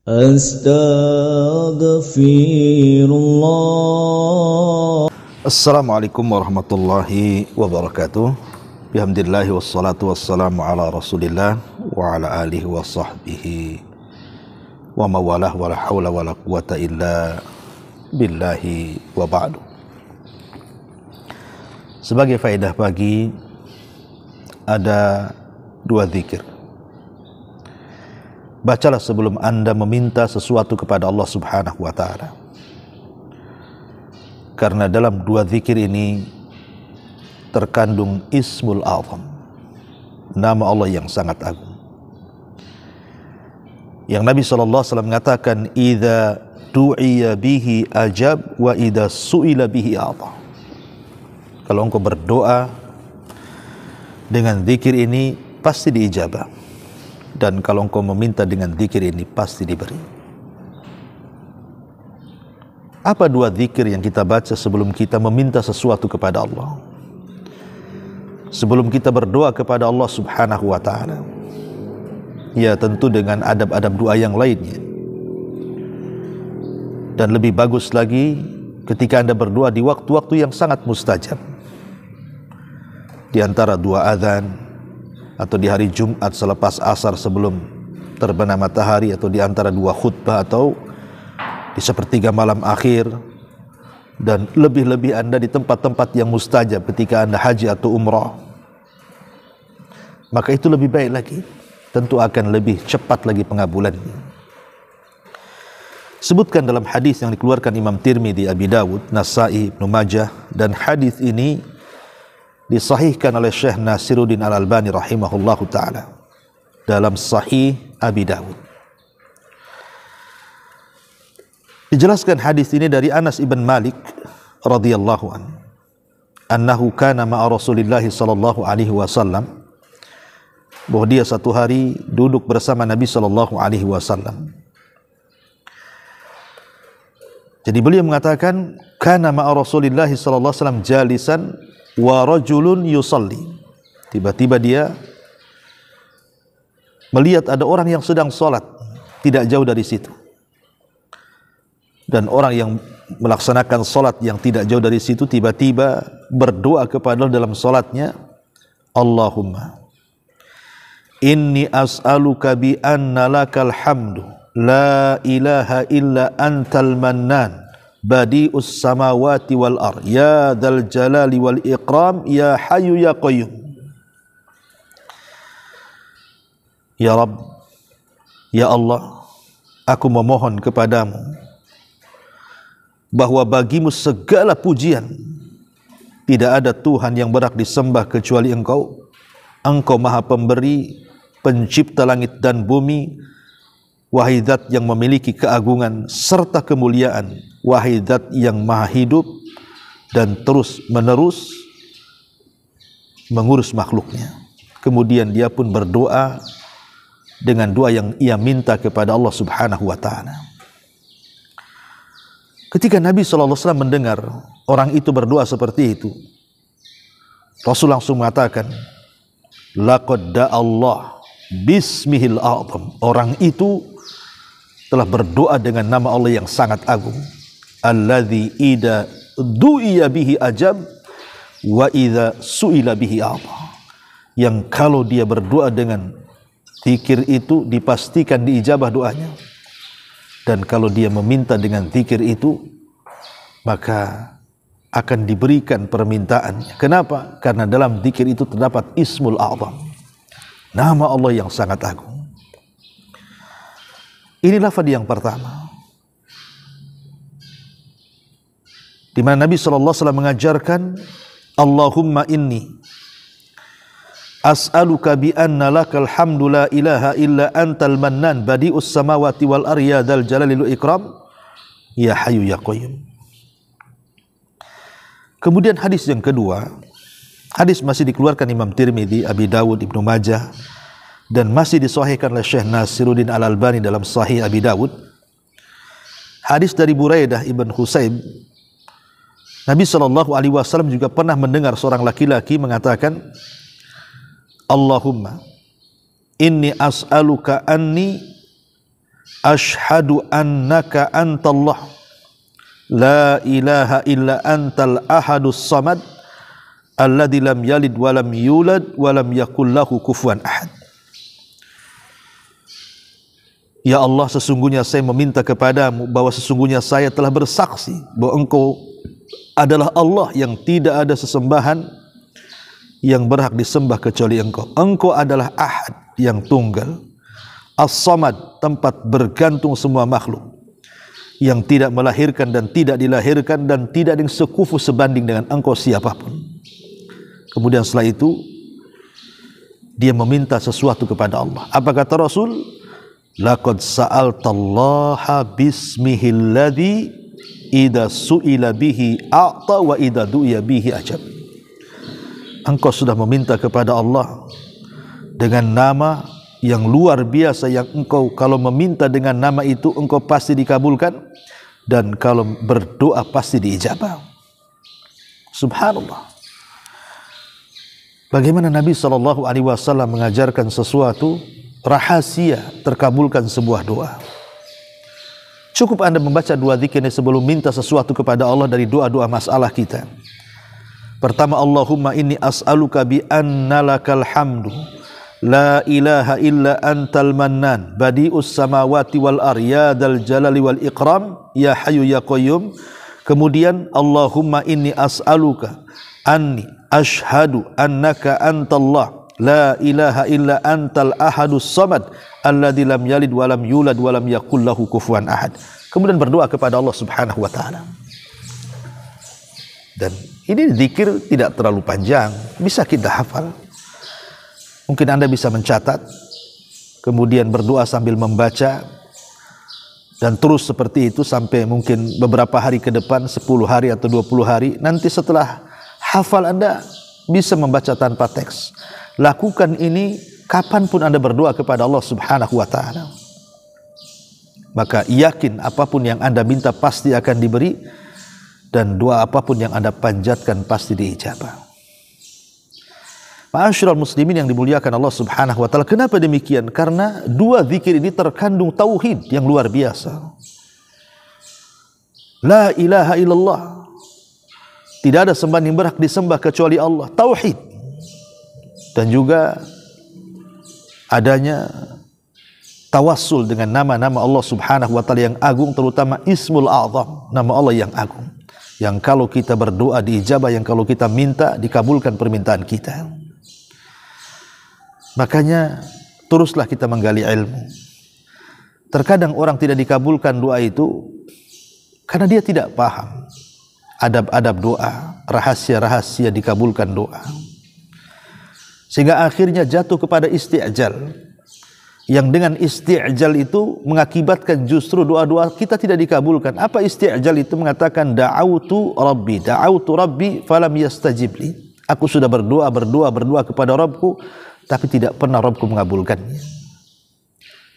Astaghfirullah. Assalamualaikum warahmatullahi wabarakatuh. Bihamdillahi wassalatu wassalamu ala rasulillah wa ala alihi wa sahbihi wa mawalah wa la hawla wa la quwata illa billahi wa ba'du. Sebagai faedah pagi, ada dua zikir. Bacalah sebelum Anda meminta sesuatu kepada Allah Subhanahu wa ta'ala. Karena dalam dua zikir ini terkandung Ismul Azam, nama Allah yang sangat agung. Yang Nabi SAW mengatakan, "Idza du'iya bihi ajab wa idza su'ila bihi a'ta." Kalau engkau berdoa dengan zikir ini pasti diijabah. Dan kalau engkau meminta dengan zikir ini pasti diberi. Apa dua zikir yang kita baca sebelum kita meminta sesuatu kepada Allah? Sebelum kita berdoa kepada Allah Subhanahu wa ta'ala. Ya, tentu dengan adab-adab doa yang lainnya. Dan lebih bagus lagi ketika Anda berdoa di waktu-waktu yang sangat mustajab. Di antara dua azan, atau di hari Jumat selepas asar sebelum terbenam matahari, atau di antara dua khutbah, atau di sepertiga malam akhir, dan lebih-lebih Anda di tempat-tempat yang mustajab ketika Anda haji atau umrah, maka itu lebih baik lagi, tentu akan lebih cepat lagi pengabulannya. Sebutkan dalam hadis yang dikeluarkan Imam Tirmidzi, Abi Dawud, Nasai, Ibnu Majah, dan hadis ini disahihkan oleh Syekh Nasiruddin Al-Albani rahimahullahu ta'ala dalam Sahih Abi Dawud. Dijelaskan hadis ini dari Anas ibn Malik radhiyallahu anhu, annahu kana ma'a Rasulillah sallallahu alaihi wasallam, bahwa dia satu hari duduk bersama Nabi sallallahu alaihi wasallam. Jadi beliau mengatakan, kana ma'a Rasulillah sallallahu alaihi wasallam jalisan wa rajulun yusalli. Tiba-tiba dia melihat ada orang yang sedang sholat tidak jauh dari situ, dan orang yang melaksanakan sholat yang tidak jauh dari situ tiba-tiba berdoa kepada Allah dalam sholatnya, Allahumma inni as'aluka bi anna lakal hamdu la ilaha illa antal mannan badi'us samawati wal ar ya dzal jalali wal iqram ya hayyu ya qayyum. Ya Rabb, ya Allah, aku memohon kepadamu bahwa bagimu segala pujian, tidak ada Tuhan yang berhak disembah kecuali Engkau. Engkau Maha Pemberi, pencipta langit dan bumi, wahai Zat yang memiliki keagungan serta kemuliaan, wahai Zat yang maha hidup dan terus menerus mengurus makhluknya. Kemudian dia pun berdoa dengan doa yang ia minta kepada Allah Subhanahu wa ta'ala. Ketika Nabi SAW mendengar orang itu berdoa seperti itu, Rasul langsung mengatakan, laqad da'allah bismihil a'zam. Orang itu telah berdoa dengan nama Allah yang sangat agung. Alladzi idza du'iya bihi ajab wa idza su'ila bihi a'ta. Yang kalau dia berdoa dengan zikir itu dipastikan diijabah doanya, dan kalau dia meminta dengan zikir itu maka akan diberikan permintaannya. Kenapa? Karena dalam zikir itu terdapat Ismul Azam, nama Allah yang sangat agung. Ini lafaz yang pertama, di mana Nabi SAW mengajarkan, Allahumma inni as'aluka bi anna lakal hamdu la ilaha illa antal mannan badi'us samawati wal ar ya dzal jalali wal ikram ya hayyu ya qayyum. Kemudian hadis yang kedua, hadis masih dikeluarkan Imam Tirmidzi, Abi Dawud, Ibnu Majah, dan masih disahihkan oleh Syekh Nasiruddin Al-Albani dalam Sahih Abi Dawud. Hadis dari Buraidah ibn Husayb, Nabi SAW juga pernah mendengar seorang laki-laki mengatakan, Allahumma inni as'aluka anni Ashhadu annaka antallah la ilaha illa antal ahadus samad alladzi lam yalid wa lam yulad wa lam yakul lahu kufuwan ahad. Ya Allah, sesungguhnya saya meminta kepadamu bahwa sesungguhnya saya telah bersaksi bahwa Engkau adalah Allah yang tidak ada sesembahan yang berhak disembah kecuali Engkau. Engkau adalah Ahad yang tunggal, As-Samad, tempat bergantung semua makhluk, yang tidak melahirkan dan tidak dilahirkan dan tidak ada yang sekufu sebanding dengan Engkau siapapun. Kemudian setelah itu dia meminta sesuatu kepada Allah. Apa kata Rasul? Laqad sa'altallaha bismihil ladzi idza su'ila bihi a'ta wa idza du'iya bihi ajab. Engkau sudah meminta kepada Allah dengan nama yang luar biasa, yang engkau kalau meminta dengan nama itu engkau pasti dikabulkan, dan kalau berdoa pasti diijabah. Subhanallah. Bagaimana Nabi SAW mengajarkan sesuatu rahasia terkabulkan sebuah doa. Cukup Anda membaca dua zikir ini sebelum minta sesuatu kepada Allah dari doa-doa masalah kita. Pertama, Allahumma inni as'aluka bi anna lakal hamdu la ilaha illa antal mannan badi'us samawati wal aryadal jalali wal ikram ya hayyu ya qayyum. Kemudian Allahumma inni as'aluka anni ashhadu annaka antallah la ilaha illa antal ahadus samad alladzi lam yalid wa lam yulad wa lam yakul lahu kufuwan ahad. Kemudian berdoa kepada Allah Subhanahu wa taala. Dan ini zikir tidak terlalu panjang, bisa kita hafal. Mungkin Anda bisa mencatat, kemudian berdoa sambil membaca, dan terus seperti itu sampai mungkin beberapa hari ke depan, 10 hari atau 20 hari. Nanti setelah hafal Anda bisa membaca tanpa teks. Lakukan ini kapanpun Anda berdoa kepada Allah Subhanahu wa ta'ala. Maka yakin apapun yang Anda minta pasti akan diberi, dan doa apapun yang Anda panjatkan pasti diijabah. Ma'asyiral muslimin yang dimuliakan Allah Subhanahu wa ta'ala. Kenapa demikian? Karena dua zikir ini terkandung tauhid yang luar biasa. La ilaha illallah, tidak ada sembahan yang berhak disembah kecuali Allah. Tauhid. Dan juga adanya tawassul dengan nama-nama Allah Subhanahu wa ta'ala yang agung, terutama Ismul A'zam, nama Allah yang agung, yang kalau kita berdoa diijabah, yang kalau kita minta dikabulkan permintaan kita. Makanya teruslah kita menggali ilmu. Terkadang orang tidak dikabulkan doa itu karena dia tidak paham adab-adab doa, rahasia-rahasia dikabulkan doa, sehingga akhirnya jatuh kepada isti'jal, yang dengan isti'jal itu mengakibatkan justru doa-doa kita tidak dikabulkan. Apa isti'jal itu? Mengatakan da'autu rabbi falam yastajib li. Aku sudah berdoa kepada Rabbku, tapi tidak pernah Rabbku mengabulkannya.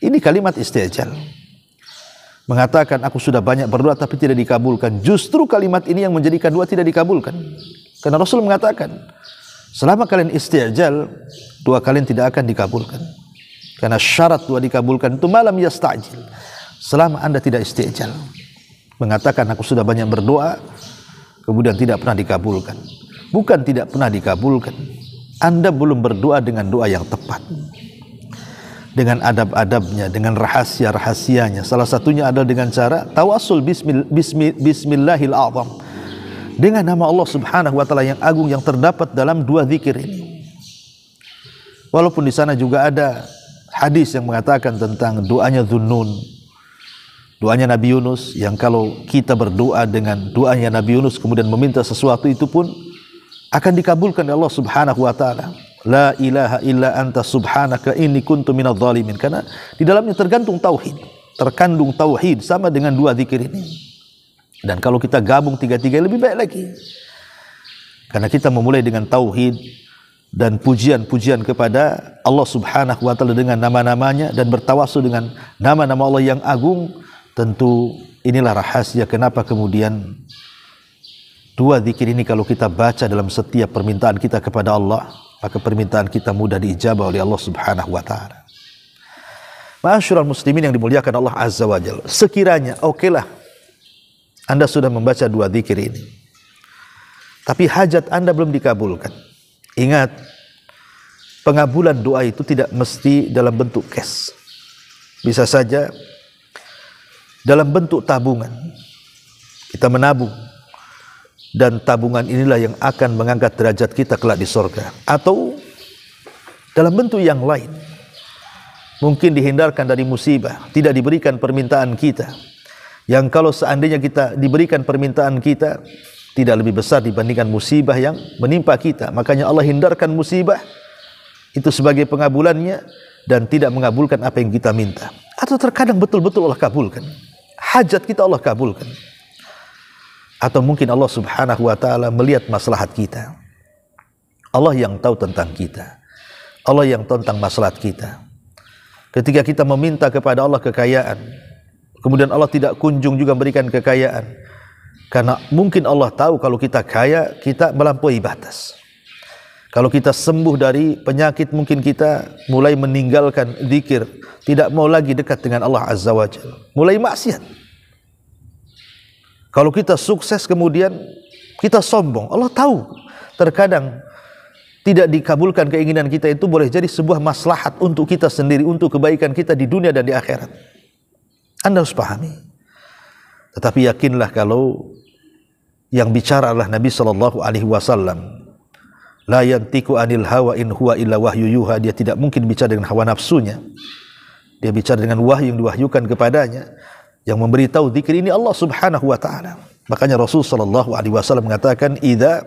Ini kalimat isti'jal. Mengatakan aku sudah banyak berdoa tapi tidak dikabulkan. Justru kalimat ini yang menjadikan doa tidak dikabulkan. Karena Rasul mengatakan, selama kalian isti'jal, doa kalian tidak akan dikabulkan. Karena syarat doa dikabulkan itu malam yasta'jil, selama Anda tidak isti'jal. Mengatakan aku sudah banyak berdoa kemudian tidak pernah dikabulkan. Bukan tidak pernah dikabulkan, Anda belum berdoa dengan doa yang tepat, dengan adab-adabnya, dengan rahasia-rahasianya. Salah satunya adalah dengan cara tawassul bismillahil a'zam, dengan nama Allah Subhanahu wa ta'ala yang agung, yang terdapat dalam dua zikir ini. Walaupun di sana juga ada hadis yang mengatakan tentang doanya Dhunnun, doanya Nabi Yunus, yang kalau kita berdoa dengan doanya Nabi Yunus kemudian meminta sesuatu, itu pun akan dikabulkan oleh Allah Subhanahu wa ta'ala. La ilaha illa anta subhanaka inni kuntu minadh dhalimin. Karena di dalamnya terkandung tauhid, sama dengan dua zikir ini. Dan kalau kita gabung tiga-tiga lebih baik lagi, karena kita memulai dengan tauhid dan pujian-pujian kepada Allah Subhanahu wa ta'ala dengan nama-namanya, dan bertawassul dengan nama-nama Allah yang agung. Tentu inilah rahasia kenapa kemudian dua zikir ini kalau kita baca dalam setiap permintaan kita kepada Allah, maka permintaan kita mudah diijabah oleh Allah Subhanahu wa ta'ala. Ma'asyiral muslimin yang dimuliakan Allah Azza wa Jalla, sekiranya okelah Anda sudah membaca 2 zikir ini, tapi hajat Anda belum dikabulkan. Ingat, pengabulan doa itu tidak mesti dalam bentuk cash. Bisa saja dalam bentuk tabungan. Kita menabung, dan tabungan inilah yang akan mengangkat derajat kita kelak di surga. Atau dalam bentuk yang lain, mungkin dihindarkan dari musibah, tidak diberikan permintaan kita, yang kalau seandainya kita diberikan permintaan kita tidak lebih besar dibandingkan musibah yang menimpa kita. Makanya Allah hindarkan musibah itu sebagai pengabulannya, dan tidak mengabulkan apa yang kita minta. Atau terkadang betul-betul Allah kabulkan, hajat kita Allah kabulkan. Atau mungkin Allah subhanahu wa ta'ala melihat maslahat kita. Allah yang tahu tentang kita, Allah yang tahu tentang maslahat kita. Ketika kita meminta kepada Allah kekayaan, kemudian Allah tidak kunjung juga memberikan kekayaan, karena mungkin Allah tahu kalau kita kaya, kita melampaui batas. Kalau kita sembuh dari penyakit, mungkin kita mulai meninggalkan zikir, tidak mau lagi dekat dengan Allah Azza wa Jalla, mulai maksiat. Kalau kita sukses kemudian kita sombong, Allah tahu terkadang tidak dikabulkan keinginan kita itu boleh jadi sebuah maslahat untuk kita sendiri, untuk kebaikan kita di dunia dan di akhirat. Anda harus pahami. Tetapi yakinlah kalau yang bicara adalah Nabi SAW. La yantiku anil hawa in huwa illa wahyu yuha. Dia tidak mungkin bicara dengan hawa nafsunya. Dia bicara dengan wahyu yang diwahyukan kepadanya. Yang memberitahu zikir ini Allah subhanahu wa ta'ala. Makanya Rasul SAW mengatakan, idza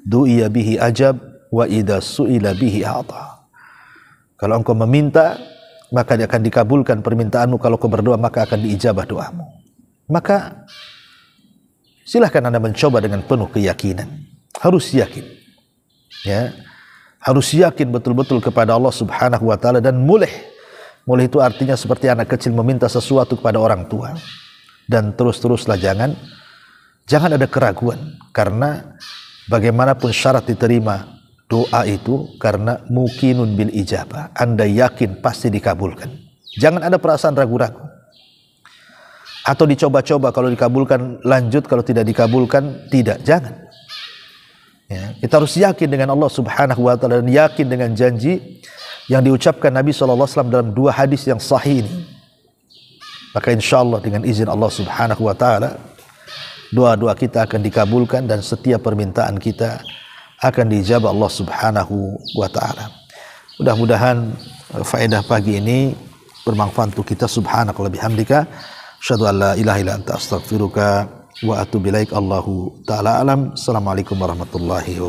du'iya bihi ajab, wa idza su'ila bihi a'ta. Kalau engkau meminta, maka dia akan dikabulkan permintaanmu. Kalau kau berdoa, maka akan diijabah doamu. Maka silahkan Anda mencoba dengan penuh keyakinan. Harus yakin, ya, harus yakin betul-betul kepada Allah subhanahu wa ta'ala, dan mulih itu artinya seperti anak kecil meminta sesuatu kepada orang tua, dan terus-teruslah, jangan ada keraguan, karena bagaimanapun syarat diterima doa itu karena mukinun bil ijabah. Anda yakin pasti dikabulkan. Jangan ada perasaan ragu-ragu atau dicoba-coba, kalau dikabulkan lanjut, kalau tidak dikabulkan tidak. Jangan, ya, kita harus yakin dengan Allah subhanahu wa ta'ala, dan yakin dengan janji yang diucapkan Nabi SAW dalam 2 hadis yang sahih ini. Maka insya Allah dengan izin Allah subhanahu wa ta'ala, doa-doa kita akan dikabulkan, dan setiap permintaan kita akan dijawab Allah subhanahu wa ta'ala. Mudah-mudahan faedah pagi ini bermanfaat untuk kita. Subhanakallahumma bihamdika, asyhadu an la ilaha illa anta astaghfiruka wa atubu ilaik. Allahu ta'ala alam. Assalamualaikum warahmatullahi wabarakatuh.